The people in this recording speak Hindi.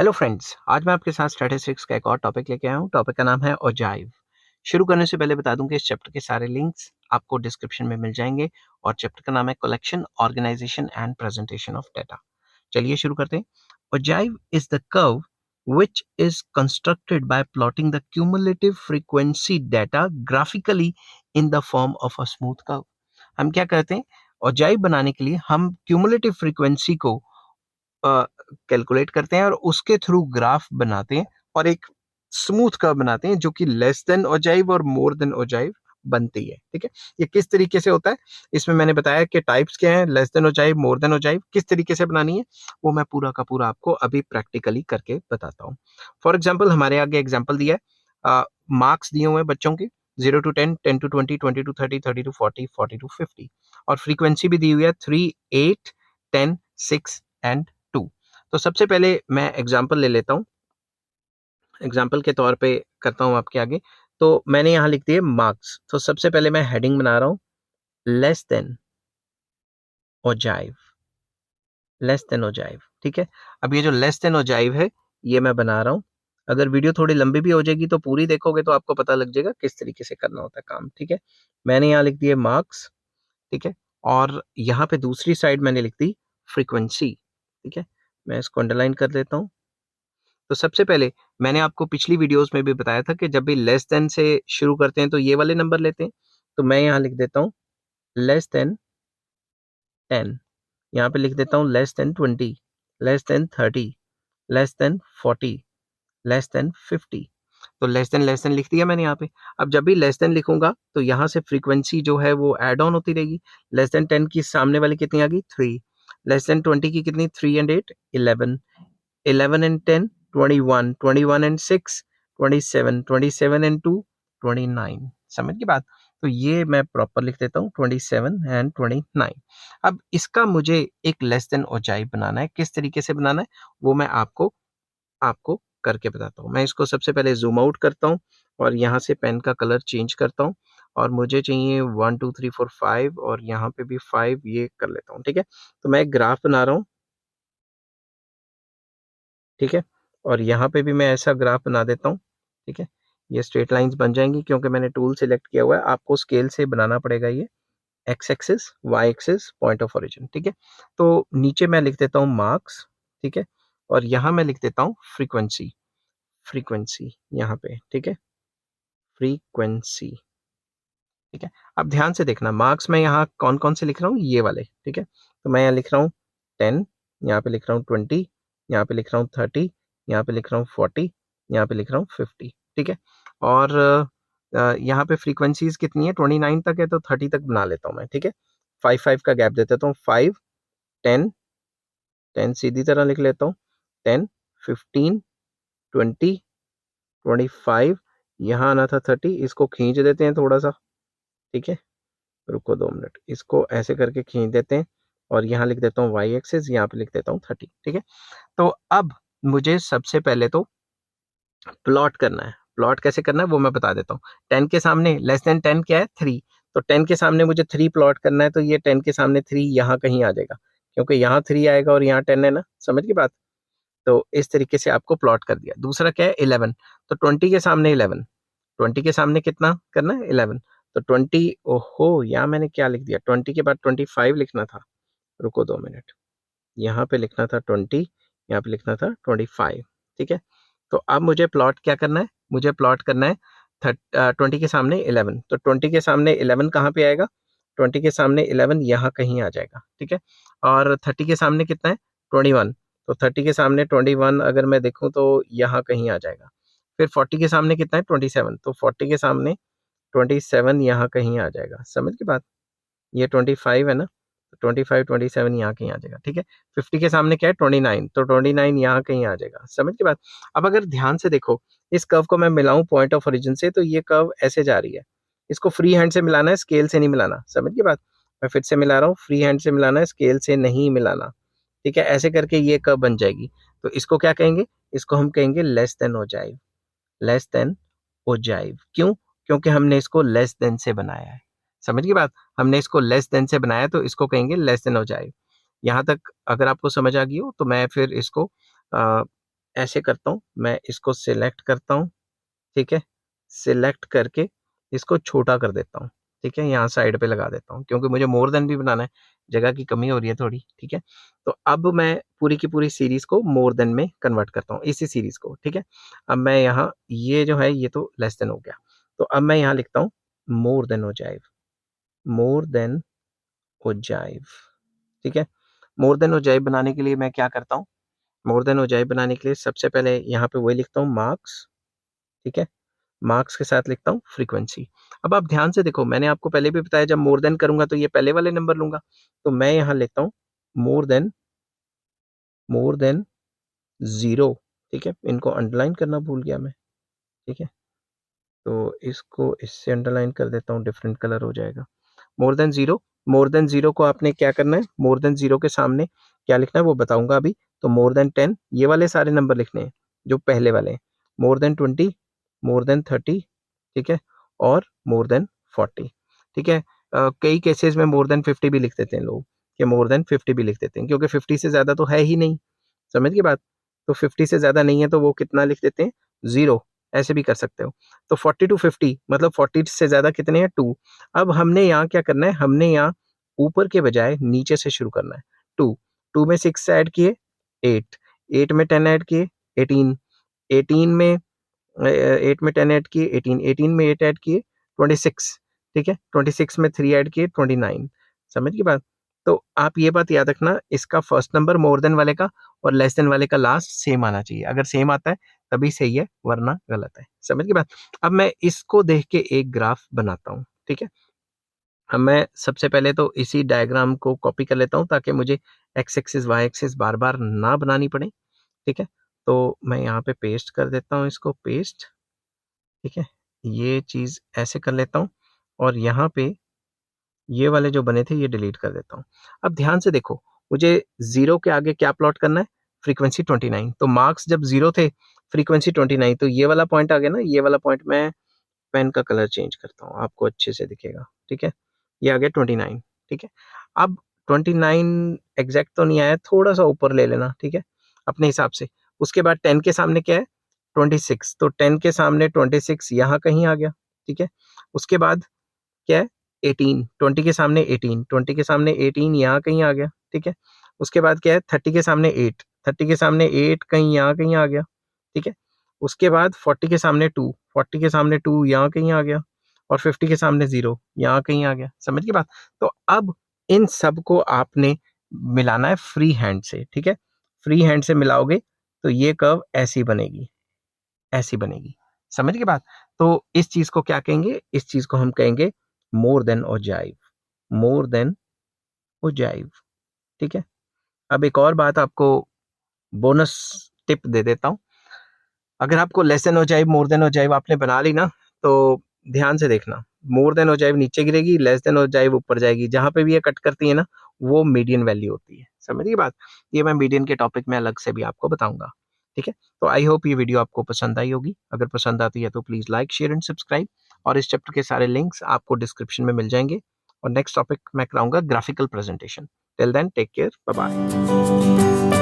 हेलो फ्रेंड्स, आज मैं आपके साथ स्टैटिस्टिक्स का एक और टॉपिक लेके आया हूँ। टॉपिक का नाम है ओजाइव। शुरू करने से पहले बता दूं कि इस चैप्टर के सारे लिंक्स आपको डिस्क्रिप्शन में मिल जाएंगे और चैप्टर का नाम है collection, organisation and presentation of data. चलिए शुरू करते हैं। Ogive is the curve which is constructed by plotting the cumulative frequency data graphically in the form of a smooth curve। हम क्या करते हैं, ओजाइव बनाने के लिए हम क्यूमुलेटिव फ्रीक्वेंसी को कैलकुलेट करते हैं और उसके थ्रू ग्राफ बनाते हैं और एक स्मूथ कर्व बनाते हैं जो कि लेस देन ओजाइव और मोर देन ओजाइव बनती है। ठीक है, ये किस तरीके से होता है इसमें मैंने बताया कि टाइप्स क्या हैं, less than ogive, more than ogive, किस तरीके से बनानी है वो मैं पूरा का पूरा आपको अभी प्रैक्टिकली करके बताता हूँ। फॉर एग्जाम्पल हमारे आगे एग्जाम्पल दिया है, मार्क्स दिए हुए हैं बच्चों के 0 to 10, 10 to 20, 20 to 30, 30 to 40, 40 to 50 और फ्रीक्वेंसी भी दी हुई है 3, 8, 10, 6 एंड 2। तो सबसे पहले मैं एग्जाम्पल ले लेता हूँ, एग्जाम्पल के तौर पे करता हूँ आपके आगे। तो मैंने यहाँ लिख दिए मार्क्स। तो सबसे पहले मैं हेडिंग बना रहा हूँ less than ogive, less than ogive. ठीक है, अब ये जो लेस देन ओजाइव है ये मैं बना रहा हूँ। अगर वीडियो थोड़ी लंबी भी हो जाएगी तो पूरी देखोगे तो आपको पता लग जाएगा किस तरीके से करना होता है काम। ठीक है, मैंने यहाँ लिख दिए मार्क्स। ठीक है, और यहाँ पे दूसरी साइड मैंने लिख दी फ्रीक्वेंसी। ठीक है, मैं इसको अंडरलाइन कर देता हूँ। तो सबसे पहले मैंने आपको पिछली वीडियोस में भी बताया था कि जब भी लेस देन से शुरू करते हैं तो ये वाले नंबर लेते हैं। तो मैं यहाँ लिख देता हूँ लेस देन 10, यहाँ पे लिख देता हूँ less than 20, less than 30, less than 40, less than 50। तो लेस देन लिख दिया मैंने यहाँ पे। अब जब भी लेस देन लिखूंगा तो यहाँ से फ्रीक्वेंसी जो है वो ऐड ऑन होती रहेगी। लेस देन 10 की सामने वाली कितनी आ गई, 3। लेस देन 20 की कितनी, 3 and 8, 11, 11 and 10, 21, 21 and 6, 27, 27 and 2, 29। समझ की बात। तो ये मैं प्रॉपर लिख देता हूँ 27 and 29। अब इसका मुझे एक लेस देन ओजाइव बनाना है। किस तरीके से बनाना है वो मैं आपको आपको करके बताता हूँ। मैं इसको सबसे पहले ज़ूम आउट करता हूँ और यहाँ से पेन का कलर चेंज करता हूँ और मुझे चाहिए 1 2 3 4 5 और यहाँ पे भी 5 ये कर लेता हूँ। ठीक है, तो मैं एक ग्राफ बना रहा हूँ। ठीक है, और यहाँ पे भी मैं ऐसा ग्राफ बना देता हूँ। ठीक है, ये स्ट्रेट लाइंस बन जाएंगी क्योंकि मैंने टूल सिलेक्ट किया हुआ है। आपको स्केल से बनाना पड़ेगा ये X axis, Y axis, point of origin. ठीक है, तो नीचे मैं लिख देता हूँ मार्क्स। ठीक है, और यहाँ मैं लिख देता हूँ फ्रीक्वेंसी, फ्रीक्वेंसी यहाँ पे। ठीक है, फ्रीक्वेंसी। ठीक है, अब ध्यान से देखना मार्क्स में यहाँ कौन कौन से लिख रहा हूँ, ये वाले। ठीक है, तो मैं यहाँ लिख रहा हूँ 10, यहाँ पे लिख रहा हूँ 20, यहाँ पे लिख रहा हूँ 30, यहाँ पे लिख रहा हूँ 40, यहाँ पे लिख रहा हूँ 50। ठीक है, और यहाँ पे फ्रीक्वेंसीज कितनी है, 29 तक है तो 30 तक बना लेता हूँ मैं। ठीक है, 5 का गैप दे देता हूँ, 5, 10, 10 सीधी तरह लिख लेता हूँ, 10, 15, 20, 25, यहाँ आना था 30, इसको खींच देते हैं थोड़ा सा। ठीक है, रुको 2 मिनट, इसको ऐसे करके खींच देते हैं और यहाँ लिख देता हूँ वाई एक्सिस, यहाँ पे लिख देता हूँ 30। ठीक है, तो अब मुझे सबसे पहले तो प्लॉट करना है। प्लॉट कैसे करना है वो मैं बता देता हूँ। 10 के सामने लेस देन 10 क्या है, 3। तो 10 के सामने मुझे 3 प्लॉट करना है, तो ये 10 के सामने 3 यहाँ कहीं आ जाएगा क्योंकि यहाँ 3 आएगा और यहाँ 10 है ना। समझ की बात। तो इस तरीके से आपको प्लॉट कर दिया। दूसरा क्या है, 11। तो 20 के सामने 11, 20 के सामने कितना करना है, 11। तो 20, ओहो यहाँ मैंने क्या लिख दिया, 20 के बाद 25 लिखना था। रुको 2 मिनट, यहाँ पे लिखना था 20, यहाँ पे लिखना था 25। ठीक है, तो अब मुझे प्लॉट क्या करना है, मुझे प्लॉट करना है 20 के सामने 11। तो 20 के सामने 11 कहाँ पे आएगा, 20 के सामने 11 यहाँ कहीं आ जाएगा। ठीक है, और 30 के सामने कितना है, 21। तो 30 के सामने 21 अगर मैं देखूँ तो यहाँ कहीं आ जाएगा। फिर 40 के सामने कितना है, 27। तो 40 के सामने 27 यहाँ कहीं आ जाएगा। समझ की बात। ये 25 है ना, तो 25, 27 यहाँ कहीं आ जाएगा। ठीक है, 50 के सामने क्या है, 29। तो 29 यहाँ कहीं आ जाएगा। समझ की बात। अब अगर ध्यान से देखो, इस कर्व को मैं मिलाऊं पॉइंट ऑफ ओरिजिन से, तो ये कर्व ऐसे जा रही है। इसको फ्री हैंड से मिलाना है, स्केल से नहीं मिलाना। समझ की बात। मैं फिर से मिला रहा हूँ, फ्री हैंड से मिलाना है, स्केल से नहीं मिलाना। ठीक है, ऐसे करके ये कर्व बन जाएगी। तो इसको क्या कहेंगे, इसको हम कहेंगे less than ogive, less than ogive. क्यों, क्योंकि हमने इसको लेस देन से बनाया है। समझ की बात। हमने इसको लेस देन से बनाया तो इसको कहेंगे लेस देन ओजाइव। यहाँ तक अगर आपको समझ आ गई हो तो मैं फिर इसको ऐसे करता हूँ, मैं इसको सिलेक्ट करता हूँ, ठीक है? सिलेक्ट करके इसको छोटा कर देता हूँ, ठीक है? यहाँ साइड पे लगा देता हूँ क्योंकि मुझे मोर देन भी बनाना है, जगह की कमी हो रही है थोड़ी, ठीक है? तो अब मैं पूरी की पूरी सीरीज़ को मोर देन में कन्वर्ट करता हूँ, इसी सीरीज़ को, ठीक है? अब मैं यहाँ ये जो है ये तो लेस देन हो गया, तो अब मैं यहाँ लिखता हूँ more than ogive, more than ogive, ठीक है? मोर देन ओजाइव बनाने के लिए मैं क्या करता हूँ, मोर देन ओजाइव बनाने के लिए सबसे पहले यहाँ पे वही लिखता हूँ मार्क्स, ठीक है? मार्क्स के साथ लिखता हूँ फ्रीक्वेंसी। अब आप ध्यान से देखो, मैंने आपको पहले भी बताया जब मोर देन करूंगा तो ये पहले वाले नंबर लूंगा, तो मैं यहाँ लिखता हूँ मोर देन 0, ठीक है? इनको अंडरलाइन करना भूल गया मैं, ठीक है? तो इसको इससे अंडरलाइन कर देता हूँ, डिफरेंट कलर हो जाएगा। मोर देन 0, मोर देन 0 को आपने क्या करना है, मोर देन 0 के सामने क्या लिखना है वो बताऊंगा अभी। तो मोर देन 10, ये वाले सारे नंबर लिखने हैं जो पहले वाले हैं। मोर देन 20, मोर देन 30, ठीक है? और मोर देन 40, ठीक है? कई केसेस में मोर देन 50 भी लिख देते हैं लोग, कि मोर देन 50 भी लिख देते हैं क्योंकि 50 से ज़्यादा तो है ही नहीं, समझ गई बात? तो 50 से ज़्यादा नहीं है तो वो कितना लिख देते हैं, 0, ऐसे भी कर सकते हो। तो 40 टू 50 मतलब 40 से ज़्यादा कितने हैं, 2। अब हमने यहाँ क्या करना है, हमने यहाँ ऊपर के बजाय नीचे से शुरू करना है। 2, 2 में 6 ऐड किए 8, 8 में 10 ऐड किए 18, 18 में 8 में 10 ऐड किए 18, 18 में 8 ऐड किए 26, ठीक है? 26 में 3 ऐड किए 29, समझ गई बात? तो आप ये बात याद रखना, इसका फर्स्ट नंबर मोर देन वाले का और लेस देन वाले का लास्ट सेम आना चाहिए। अगर सेम आता है तभी सही है, वरना गलत है, समझ गई बात? अब मैं इसको देख के एक ग्राफ बनाता हूँ, ठीक है? अब मैं सबसे पहले तो इसी डायग्राम को कॉपी कर लेता हूँ ताकि मुझे एक्स एक्सिस वाई एक्सिस बार बार ना बनानी पड़े, ठीक है? तो मैं यहाँ पे पेस्ट कर देता हूँ, इसको पेस्ट, ठीक है? ये चीज़ ऐसे कर लेता हूँ और यहाँ पे ये वाले जो बने थे ये डिलीट कर देता हूँ। अब ध्यान से देखो, मुझे 0 के आगे क्या प्लॉट करना है, फ्रीक्वेंसी 29, तो मार्क्स जब 0 थे, फ्रीक्वेंसी 29, तो ये वाला पॉइंट आ गया ना, ये वाला पॉइंट मैं पेन का कलर चेंज करता हूँ, आपको अच्छे से दिखेगा, ठीक है? ये आ गया 29, ठीक है? अब 29 एग्जैक्ट तो नहीं आया, थोड़ा-सा ऊपर ले लेना, ठीक है? अपने हिसाब से। उसके बाद 10 के सामने क्या है? 26, तो 10 के सामने 26 यहाँ कहीं आ गया, ठीक है? उसके बाद क्या है? 18, 20 के सामने 18, 20 के सामने 18 यहाँ कहीं आ गया, ठीक है? उसके बाद क्या है? 30 के सामने 8, 30 के सामने 8 कहीं यहाँ कहीं आ गया, ठीक है? उसके बाद 40 के सामने 2, 40 के सामने 2 यहाँ कहीं आ गया और 50 के सामने 0 यहाँ कहीं आ गया, समझ गई बात? तो अब इन सबको आपने मिलाना है फ्री हैंड से, ठीक है? फ्री हैंड से मिलाओगे तो ये कर्व ऐसी बनेगी, ऐसी बनेगी, समझ गए बात? तो इस चीज़ को क्या कहेंगे? इस चीज़ को हम कहेंगे more than ogive, more than ogive, ठीक है? अब एक और बात आपको बोनस टिप दे देता हूँ। अगर आपको less than ogive, more than ogive आपने बना ली ना, तो ध्यान से देखना, मोर देन ओजाइव नीचे गिरेगी, लेस देन ओजाइव ऊपर जाएगी। जहाँ पे भी ये कट करती है ना, वो मीडियन वैल्यू होती है, समझ गई बात? ये मैं मीडियन के टॉपिक में अलग से भी आपको बताऊंगा, ठीक है? तो आई होप ये वीडियो आपको पसंद आई होगी। अगर पसंद आती है तो please like, share and subscribe, और इस चैप्टर के सारे लिंक्स आपको डिस्क्रिप्शन में मिल जाएंगे। और नेक्स्ट टॉपिक मैं कराऊंगा graphical presentation. Till then take care, bye bye.